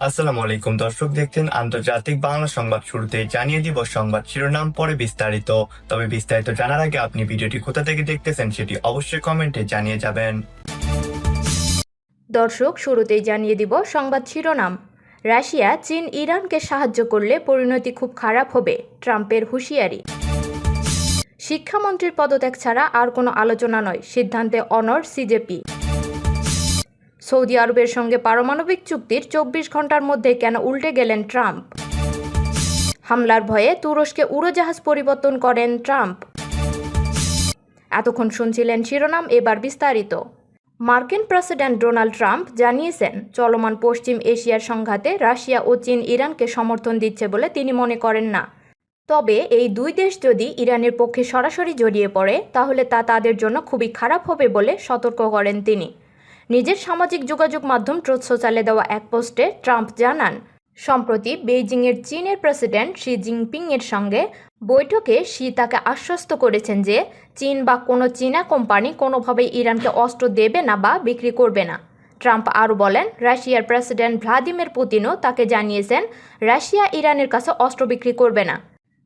আসসালামু আলাইকুম দর্শক, দেখছেন আন্তর্জাতিক বাংলা সংবাদ। শুরুতেই জানিয়ে দিব সংবাদ শিরোনাম, পরে বিস্তারিত। তবে বিস্তারিত জানার আগে আপনি ভিডিওটি কোথা থেকে দেখতেছেন সেটি অবশ্যই কমেন্টে জানিয়ে যাবেন। দর্শক, শুরুতেই জানিয়ে দিব সংবাদ শিরোনাম। রাশিয়া চীন ইরানকে সাহায্য করলে পরিণতি খুব খারাপ হবে, ট্রাম্পের হুঁশিয়ারি। শিক্ষামন্ত্রীর পদত্যাগ ছাড়া আর কোনো আলোচনা নয়, সিদ্ধান্তে অনড় সিজেপি। সৌদি আরবের সঙ্গে পারমাণবিক চুক্তির 24 ঘন্টার মধ্যে কেন উল্টে গেলেন ট্রাম্প। হামলার ভয়ে তুরস্কে উড়োজাহাজ পরিবর্তন করেন ট্রাম্প। এতক্ষণ শুনছিলেন শিরোনাম, এবার বিস্তারিত। মার্কিন প্রেসিডেন্ট ডোনাল্ড ট্রাম্প জানিয়েছেন, চলমান পশ্চিম এশিয়ার সংঘাতে রাশিয়া ও চীন ইরানকে সমর্থন দিচ্ছে বলে তিনি মনে করেন না। তবে এই দুই দেশ যদি ইরানের পক্ষে সরাসরি জড়িয়ে পড়ে তাহলে তা তাদের জন্য খুবই খারাপ হবে বলে সতর্ক করেন তিনি। নিজের সামাজিক যোগাযোগ মাধ্যম ট্রুথ সোশ্যালে দেওয়া এক পোস্টে ট্রাম্প জানান, সম্প্রতি বেইজিংয়ের চীনের প্রেসিডেন্ট শি জিনপিংয়ের সঙ্গে বৈঠকে শি তাকে আশ্বস্ত করেছেন যে চীন বা কোনো চীনা কোম্পানি কোনোভাবেই ইরানকে অস্ত্র দেবে না বা বিক্রি করবে না। ট্রাম্প আরও বলেন, রাশিয়ার প্রেসিডেন্ট ভ্লাদিমির পুতিনও তাকে জানিয়েছেন রাশিয়া ইরানের কাছে অস্ত্র বিক্রি করবে না।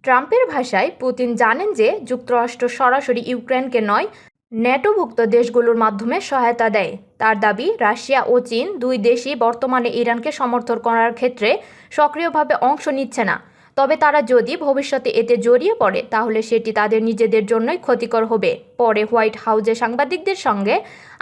ট্রাম্পের ভাষায়, পুতিন জানেন যে যুক্তরাষ্ট্র সরাসরি ইউক্রেনকে নয়, ন্যাটোভুক্ত দেশগুলোর মাধ্যমে সহায়তা দেয়। তার দাবি, রাশিয়া ও চীন দুই দেশই বর্তমানে ইরানকে সমর্থন করার ক্ষেত্রে সক্রিয়ভাবে অংশ নিচ্ছে না। তবে তারা যদি ভবিষ্যতে এতে জড়িয়ে পড়ে তাহলে সেটি তাদের নিজেদের জন্যই ক্ষতিকর হবে। পরে হোয়াইট হাউসে সাংবাদিকদের সঙ্গে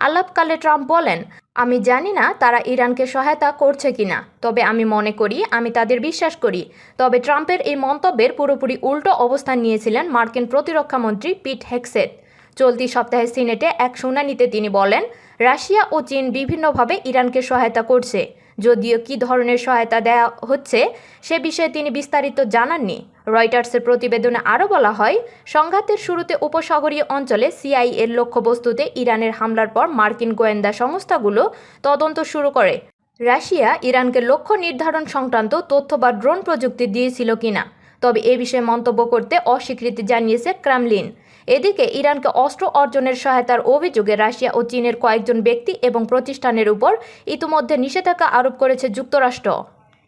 আলাপকালে ট্রাম্প বলেন, আমি জানি না তারা ইরানকে সহায়তা করছে কিনা, তবে আমি মনে করি আমি তাদের বিশ্বাস করি। তবে ট্রাম্পের এই মন্তব্যের পুরোপুরি উল্টো অবস্থান নিয়েছিলেন মার্কিন প্রতিরক্ষামন্ত্রী পিট হেগসেথ। চলতি সপ্তাহে সিনেটে এক শুনানিতে তিনি বলেন, রাশিয়া ও চীন বিভিন্নভাবে ইরানকে সহায়তা করছে, যদিও কী ধরনের সহায়তা দেওয়া হচ্ছে সে বিষয়ে তিনি বিস্তারিত জানাননি। রয়টার্সের প্রতিবেদনে আরও বলা হয়, সংঘাতের শুরুতে উপসাগরীয় অঞ্চলে সিআইএর লক্ষ্যবস্তুতে ইরানের হামলার পর মার্কিন গোয়েন্দা সংস্থাগুলো তদন্ত শুরু করে রাশিয়া ইরানকে লক্ষ্য নির্ধারণ সংক্রান্ত তথ্য বা ড্রোন প্রযুক্তি দিয়েছিল কিনা। তবে এ বিষয়ে মন্তব্য করতে অস্বীকৃতি জানিয়েছে ক্রেমলিন। এদিকে ইরানকে অস্ত্র অর্জনের সহায়তার অভিযোগে রাশিয়া ও চীনের কয়েকজন ব্যক্তি এবং প্রতিষ্ঠানের উপর ইতিমধ্যে নিষেধাজ্ঞা আরোপ করেছে যুক্তরাষ্ট্র।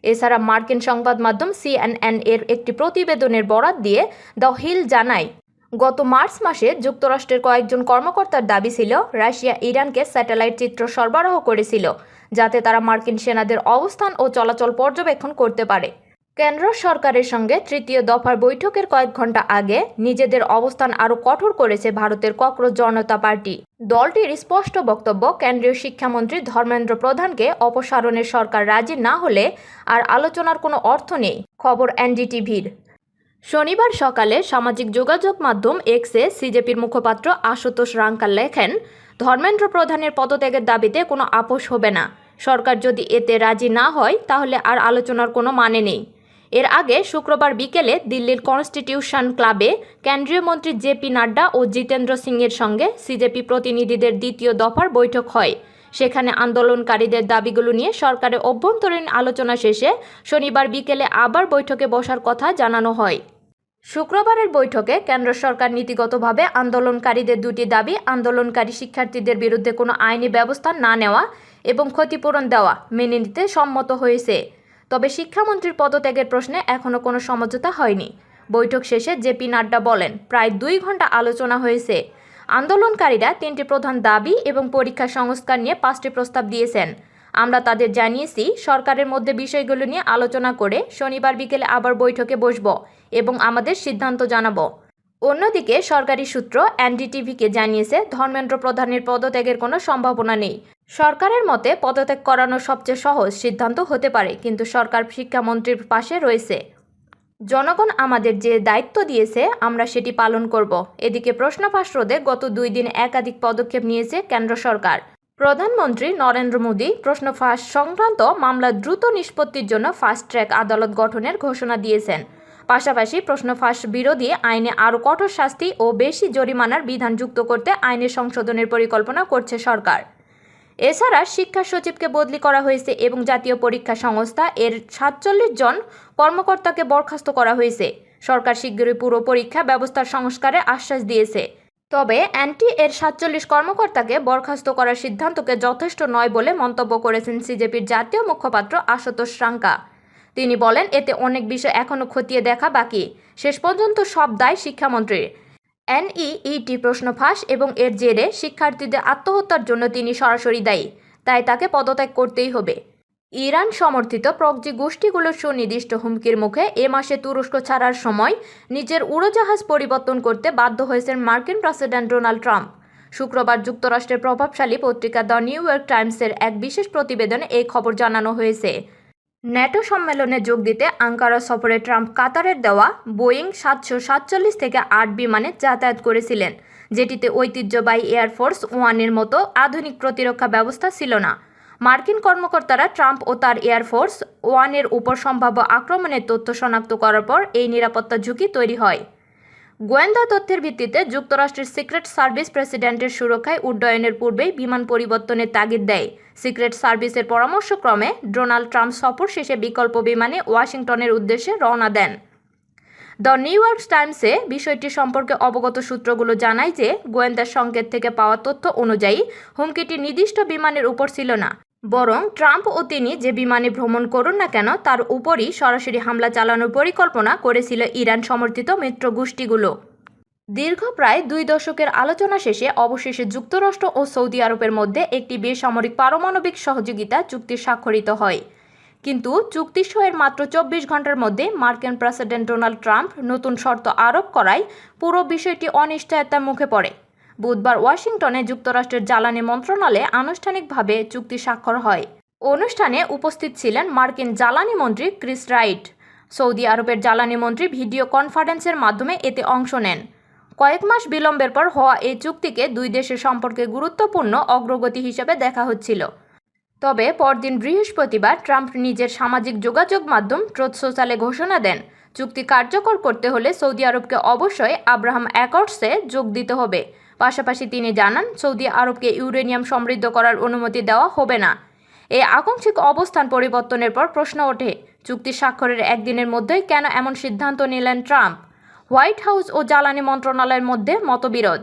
এছাড়া মার্কিন সংবাদ মাধ্যম সিএনএন এর একটি প্রতিবেদনের বরাত দিয়ে দ্য হিল জানায়, গত মার্চ মাসে যুক্তরাষ্ট্রের কয়েকজন কর্মকর্তার দাবি ছিল রাশিয়া ইরানকে স্যাটেলাইট চিত্র সরবরাহ করেছিল যাতে তারা মার্কিন সেনাদের অবস্থান ও চলাচল পর্যবেক্ষণ করতে পারে। কেন্দ্র সরকারের সঙ্গে তৃতীয় দফার বৈঠকের কয়েক ঘন্টা আগে নিজেদের অবস্থান আরও কঠোর করেছে ভারতের ককরোচ জনতা পার্টি। দলটির স্পষ্ট বক্তব্য, কেন্দ্রীয় শিক্ষামন্ত্রী ধর্মেন্দ্র প্রধানকে অপসারণের সরকার রাজি না হলে আর আলোচনার কোনো অর্থ নেই। খবর এনডিটিভির। শনিবার সকালে সামাজিক যোগাযোগ মাধ্যম এক্সে সিজেপির মুখপাত্র আশুতোষ রাঙ্কা লেখেন, ধর্মেন্দ্র প্রধানের পদত্যাগের দাবিতে কোনো আপোষ হবে না। সরকার যদি এতে রাজি না হয় তাহলে আর আলোচনার কোনো মানে নেই। এর আগে শুক্রবার বিকেলে দিল্লির কনস্টিটিউশন ক্লাবে কেন্দ্রীয় মন্ত্রী জেপি নাড্ডা ও জিতেন্দ্র সিংয়ের সঙ্গে সিজেপি প্রতিনিধিদের দ্বিতীয় দফার বৈঠক হয়। সেখানে আন্দোলনকারীদের দাবিগুলো নিয়ে সরকারের অভ্যন্তরীণ আলোচনা শেষে শনিবার বিকেলে আবার বৈঠকে বসার কথা জানানো হয়। শুক্রবারের বৈঠকে কেন্দ্র সরকার নীতিগতভাবে আন্দোলনকারীদের দুটি দাবি, আন্দোলনকারী শিক্ষার্থীদের বিরুদ্ধে কোনো আইনি ব্যবস্থা না নেওয়া এবং ক্ষতিপূরণ দেওয়া, মেনে নিতে সম্মত হয়েছে। তবে শিক্ষামন্ত্রীর পদত্যাগের প্রশ্নে এখনও কোনো সমঝোতা হয়নি। বৈঠক শেষে জেপি নাড্ডা বলেন, প্রায় 2 ঘন্টা আলোচনা হয়েছে। আন্দোলনকারীরা 3টি প্রধান দাবি এবং পরীক্ষা সংস্কার নিয়ে 5টি প্রস্তাব দিয়েছেন। আমরা তাদের জানিয়েছি সরকারের মধ্যে বিষয়গুলো নিয়ে আলোচনা করে শনিবার বিকেলে আবার বৈঠকে বসব এবং আমাদের সিদ্ধান্ত জানাব। অন্যদিকে সরকারি সূত্র এনডিটিভিকে জানিয়েছে, ধর্মেন্দ্র প্রধানের পদত্যাগের কোনো সম্ভাবনা নেই। সরকারের মতে পদত্যাগ করানো সবচেয়ে সহজ সিদ্ধান্ত হতে পারে, কিন্তু সরকার শিক্ষামন্ত্রীর পাশে রয়েছে। জনগণ আমাদের যে দায়িত্ব দিয়েছে আমরা সেটি পালন করব। এদিকে প্রশ্ন ফাঁস রোধে গত 2 দিন একাধিক পদক্ষেপ নিয়েছে কেন্দ্র সরকার। প্রধানমন্ত্রী নরেন্দ্র মোদী প্রশ্ন ফাঁস সংক্রান্ত মামলা দ্রুত নিষ্পত্তির জন্য ফাস্ট ট্র্যাক আদালত গঠনের ঘোষণা দিয়েছেন। পাশাপাশি প্রশ্ন ফাঁস বিরোধী আইনে আরও কঠোর শাস্তি ও বেশি জরিমানার বিধান যুক্ত করতে আইনের সংশোধনের পরিকল্পনা করছে সরকার। এছাড়া শিক্ষা সচিবকে বদলি করা হয়েছে এবং জাতীয় পরীক্ষা সংস্থা এর 47 জন কর্মকর্তাকে বরখাস্ত করা হয়েছে। সরকার শিগগিরই পুরো পরীক্ষা ব্যবস্থার সংস্কারে আশ্বাস দিয়েছে। তবে এনটি এর ৪৭ কর্মকর্তাকে বরখাস্ত করার সিদ্ধান্তকে যথেষ্ট নয় বলে মন্তব্য করেছেন সিজেপির জাতীয় মুখপাত্র আশুতোষ রাঙ্কা। তিনি বলেন, এতে অনেক বিষয় এখনও খতিয়ে দেখা বাকি। শেষ পর্যন্ত সব দায় শিক্ষামন্ত্রীর। এনইইটি প্রশ্ন ফাঁস এবং এর জেরে শিক্ষার্থীদের আত্মহত্যার জন্য তিনি সরাসরি দায়ী, তাই তাকে পদত্যাগ করতেই হবে। ইরান সমর্থিত প্রক্সি গোষ্ঠীগুলোর সুনির্দিষ্ট হুমকির মুখে এ মাসে তুরস্ক ছাড়ার সময় নিজের উড়োজাহাজ পরিবর্তন করতে বাধ্য হয়েছেন মার্কিন প্রেসিডেন্ট ডোনাল্ড ট্রাম্প। শুক্রবার যুক্তরাষ্ট্রের প্রভাবশালী পত্রিকা দ্য নিউ ইয়র্ক টাইমসের এক বিশেষ প্রতিবেদনে এই খবর জানানো হয়েছে। ন্যাটো সম্মেলনে যোগ দিতে আঙ্কারা সফরে ট্রাম্প কাতারের দেওয়া বোয়িং 747 থেকে 8 বিমানে যাতায়াত করেছিলেন, যেটিতে ঐতিহ্যবাহী এয়ারফোর্স ওয়ানের মতো আধুনিক প্রতিরক্ষা ব্যবস্থা ছিল না। মার্কিন কর্মকর্তারা ট্রাম্প ও তার এয়ারফোর্স ওয়ানের উপর সম্ভাব্য আক্রমণের তথ্য শনাক্ত করার পর এই নিরাপত্তা ঝুঁকি তৈরি হয়। গোয়েন্দা তথ্যের ভিত্তিতে যুক্তরাষ্ট্রের সিক্রেট সার্ভিস প্রেসিডেন্টের সুরক্ষায় উড্ডয়নের পূর্বেই বিমান পরিবর্তনের তাগিদ দেয়। সিক্রেট সার্ভিসের পরামর্শক্রমে ডোনাল্ড ট্রাম্প সফর শেষে বিকল্প বিমানে ওয়াশিংটনের উদ্দেশ্যে রওনা দেন। দ্য নিউ ইয়র্ক টাইমসে বিষয়টি সম্পর্কে অবগত সূত্রগুলো জানায় যে গোয়েন্দা সংকেত থেকে পাওয়া তথ্য অনুযায়ী হুমকিটি নির্দিষ্ট বিমানের উপর ছিল না, বরং ট্রাম্প ও তিনি যে বিমানে ভ্রমণ করুন না কেন তার উপরই সরাসরি হামলা চালানোর পরিকল্পনা করেছিল ইরান সমর্থিত মিত্র গোষ্ঠীগুলো। দীর্ঘ প্রায় 2 দশকের আলোচনা শেষে অবশেষে যুক্তরাষ্ট্র ও সৌদি আরবের মধ্যে একটি বেসামরিক পারমাণবিক সহযোগিতা চুক্তি স্বাক্ষরিত হয়। কিন্তু চুক্তি সইয়ের মাত্র 24 ঘন্টার মধ্যে মার্কিন প্রেসিডেন্ট ডোনাল্ড ট্রাম্প নতুন শর্ত আরোপ করায় পুরো বিষয়টি অনিশ্চয়তার মুখে পড়ে। বুধবার ওয়াশিংটনে যুক্তরাষ্ট্রের জ্বালানি মন্ত্রণালয়ে আনুষ্ঠানিকভাবে চুক্তি স্বাক্ষর হয়। অনুষ্ঠানে উপস্থিত ছিলেন মার্কিন জ্বালানি মন্ত্রী ক্রিস রাইট। সৌদি আরবের জ্বালানি মন্ত্রী ভিডিও কনফারেন্সের মাধ্যমে এতে অংশ নেন। কয়েক মাস বিলম্বের পর হওয়া এই চুক্তিকে দুই দেশের সম্পর্কে গুরুত্বপূর্ণ অগ্রগতি হিসেবে দেখা হচ্ছিল। তবে পরদিন বৃহস্পতিবার ট্রাম্প নিজের সামাজিক যোগাযোগ মাধ্যম ট্রুথ সোশ্যালে ঘোষণা দেন, চুক্তি কার্যকর করতে হলে সৌদি আরবকে অবশ্যই আব্রাহাম অ্যাকর্ডসে যোগ দিতে হবে। পাশাপাশি তিনি জানান, সৌদি আরবকে ইউরেনিয়াম সমৃদ্ধ করার অনুমতি দেওয়া হবে না। এই আকস্মিক অবস্থান পরিবর্তনের পর প্রশ্ন ওঠে, চুক্তি স্বাক্ষরের একদিনের মধ্যেই কেন এমন সিদ্ধান্ত নিলেন ট্রাম্প? হোয়াইট হাউস ও জ্বালানি মন্ত্রণালয়ের মধ্যে মতবিরোধ।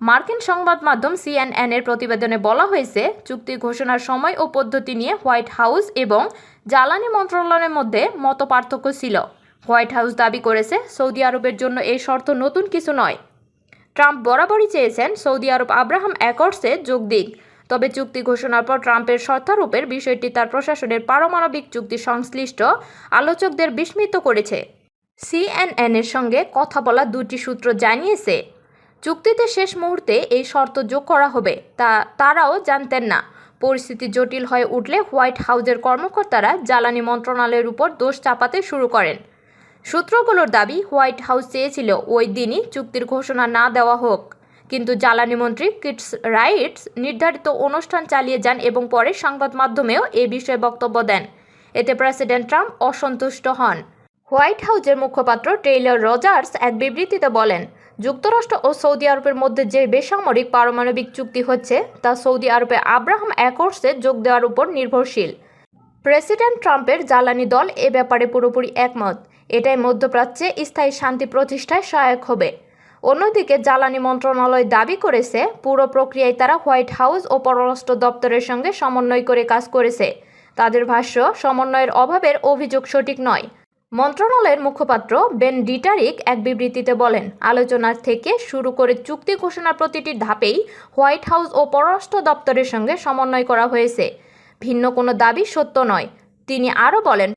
মার্কিন সংবাদ মাধ্যম CNN এর প্রতিবেদনে বলা হয়েছে, চুক্তি ঘোষণার সময় ও পদ্ধতি নিয়ে হোয়াইট হাউস এবং জ্বালানি মন্ত্রণালয়ের মধ্যে মতপার্থক্য ছিল। হোয়াইট হাউস দাবি করেছে, সৌদি আরবের জন্য এই শর্ত নতুন কিছু নয়। ট্রাম্প বরাবরই চেয়েছেন সৌদি আরব আব্রাহাম অ্যাকর্ডসে যোগ দিক। তবে চুক্তি ঘোষণার পর ট্রাম্পের শর্তারোপের বিষয়টি তার প্রশাসনের পারমাণবিক চুক্তি সংশ্লিষ্ট আলোচকদের বিস্মিত করেছে। CNN এর সঙ্গে কথা বলা 2টি সূত্র জানিয়েছে, চুক্তিতে শেষ মুহূর্তে এই শর্ত যোগ করা হবে তা তারাও জানতেন না। পরিস্থিতি জটিল হয়ে উঠলে হোয়াইট হাউসের কর্মকর্তারা জ্বালানি মন্ত্রণালয়ের উপর দোষ চাপাতে শুরু করেন। সূত্রগুলোর দাবি, হোয়াইট হাউস চেয়েছিল ওই দিনই চুক্তির ঘোষণা না দেওয়া হোক, কিন্তু জ্বালানি মন্ত্রী ক্রিস রাইট নির্ধারিত অনুষ্ঠান চালিয়ে যান এবং পরে সংবাদ মাধ্যমেও এ বিষয়ে বক্তব্য দেন। এতে প্রেসিডেন্ট ট্রাম্প অসন্তুষ্ট হন। হোয়াইট হাউসের মুখপাত্র টেইলর রজার্স এক বিবৃতিতে বলেন, যুক্তরাষ্ট্র ও সৌদি আরবের মধ্যে যে বেসামরিক পারমাণবিক চুক্তি হচ্ছে তা সৌদি আরবে আব্রাহাম অ্যাকর্ডসে যোগ দেওয়ার উপর নির্ভরশীল। প্রেসিডেন্ট ট্রাম্পের জ্বালানি দল এ ব্যাপারে পুরোপুরি একমত। এটাই মধ্যপ্রাচ্যে স্থায়ী শান্তি প্রতিষ্ঠায় সহায়ক হবে। অন্যদিকে জ্বালানি মন্ত্রণালয় দাবি করেছে, পুরো প্রক্রিয়ায় তারা হোয়াইট হাউস ও পররাষ্ট্র দপ্তরের সঙ্গে সমন্বয় করে কাজ করেছে। তাদের ভাষ্য, সমন্বয়ের অভাবের অভিযোগ সঠিক নয়। মন্ত্রণালয়ের মুখপাত্র বেন ডিটারিক এক বিবৃতিতে বলেন, আলোচনার থেকে শুরু করে চুক্তি ঘোষণার প্রতিটি ধাপেই হোয়াইট হাউস ও পররাষ্ট্র দপ্তরের সঙ্গে সমন্বয় করা হয়েছে। ভিন্ন কোনো দাবি সত্য নয়। তিনি আরও বলেন,